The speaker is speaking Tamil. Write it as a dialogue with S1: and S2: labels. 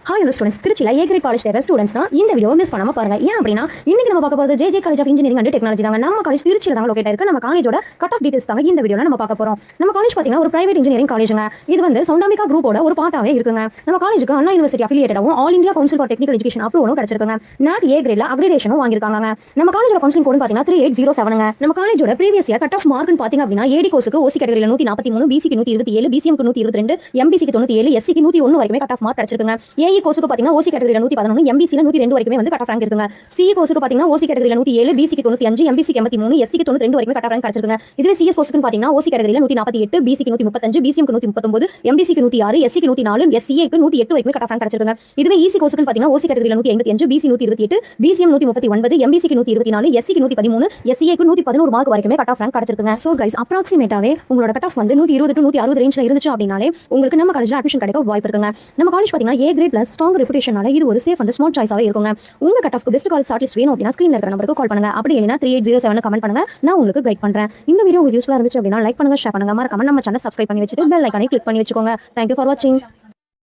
S1: ஹாய் ஹலோ ஸ்டூடெண்ட்ஸ், திருச்சியில் ஏ கிரேட் காலேஜ் தேர்ற ஸ்டூடெண்ட்ஸ்னா இந்த வீடியோ மிஸ் பண்ணாம பாருங்க. ஏன் அப்படின்னா இன்னைக்கு நம்ம பார்க்க போகிறது J college of engineering and technology தாங்க. நம்ம காலேஜ் திருச்சியில் தான் லொகேட் இருக்கு. நம்ம காலேஜோட கட் ஆஃப் டீடைல்ஸ் தாங்க இந்த வீடியோவில் நம்ம பார்க்க போறோம். நம்ம காலேஜ் பார்த்தீங்கன்னா ஒரு பிரைவேட் இன்ஜினியரிங் காலேஜுங்க. இது வந்து சௌண்டாமிகா குரூப்போட ஒரு பார்ட்டாவே இருக்குங்க. நம்ம காலேஜுக்கு அண்ணா யூனிவர்சிட்டி அஃபிலியேட்டடாகவும் All India Council for Technical Education அப்ரூவலும் கிடைச்சிருக்குங்க. நாக் ஏ கிரேட்ல அப்கிரேடேஷனும் வாங்கியிருக்காங்க. நம்ம காலேஜோட கவுன்சிலிங் கோட் பார்த்தீங்கன்னா 3807ங்க. நம்ம காலேஜோட ப்ரீவியஸ் இயர் கட் ஆஃப் மார்க்னு பார்த்தீங்க அப்படின்னா ஏடி கோர்ஸுக்கு ஓசி கேட்டகரியில் 143, பிசிக்கு 127, பிசிஎம்க்கு 122, எம்பிசிக்கு 97, எஸ்சிக்கு 101 வரைக்குமே கட் ஆஃப் மார்க் கிடைச்சிருக்குங்க. ஏஇ கோர்ஸுக்கு பார்த்தீங்கன்னா ஓசி கேட்டகரியில் 111, எம்பிசியில் 102 வரைக்குமே வந்து கட் ஆஃப் ரேங்க் இருக்குங்க. சிஇ கோர்ஸுக்கு பார்த்தீங்கன்னா ஓசி கேட்டகரியில் 107, பிசிக்கு 95, எம்பிசிக்கு 83, எஸ்சிக்கு 92 வரைக்குமே கட் ஆஃப் ரேங்க் கிடைச்சிருக்குங்க. இதுவே சிஎஸ் கோர்ஸுக்கு பார்த்தீங்கன்னா ஓசி கேட்டகரியில் 148, பிசிக்கு 135, பிசிஎம்க்கு 139, எம்பிசிக்கு 106, எஸ்சிக்கு 104, எஸ்சிஏக்கு 108 வரைக்குமே கட் ஆஃப் ரேங்க் கிடைச்சிருக்குங்க. இதுவே இசி கோர்ஸுக்கு பார்த்தீங்கன்னா ஓசி கேட்டகரியில் 155, பிசி 128, பிசிஎம் 139, எம்பிசிக்கு 124, எஸ்சிக்கு 113, எஸ்சிஏக்கு 111 மார்க் வரைக்குமே கட் ஆஃப் ரேங்க் கிடைச்சிருக்குங்க. சோ கைஸ், அப்ராக்சிமேட்டாவே உங்களோட கட் ஆஃப் வந்து 120 to 160 ரேஞ்ச்ல இருந்துச்சு அப்படினாலே உங்களுக்கு நம்ம காலேஜ்ல அட்மிஷன் கிடைக்க வாய்ப்பு இருக்குங்க. நம்ம காலேஜ் பார்த்தீங்கன்னா ஏ கிரேட் பிளஸ் ஸ்ட்ராங் ரெபுடேஷனால இது ஒரு சேஃப் அண்ட் ஸ்மார்ட் சாய்ஸாவே இருக்குங்க. உங்க கட் ஆஃப்க்கு பெஸ்ட் காலேஜ் ஷார்ட் லிஸ்ட் வேணும் அப்படின்னா ஸ்கிரீன்ல இருக்கிற நம்பருக்கு கால் பண்ணுங்க. அப்படி இல்லைனா 3807 கமெண்ட் பண்ணுங்க, நான் உங்களுக்கு கைட் பண்றேன். இந்த வீடியோ உங்களுக்கு யூஸ்ஃபுல்லா இருந்துச்சு அப்படின்னா லைக் பண்ணுங்க, ஷேர் பண்ணுங்க, மறக்காம நம்ம சேனல் சப்ஸ்கிரைப் பண்ணி வச்சுட்டு பெல் ஐகானை கிளிக் பண்ணி வச்சுக்கோங்க. Thank you for watching.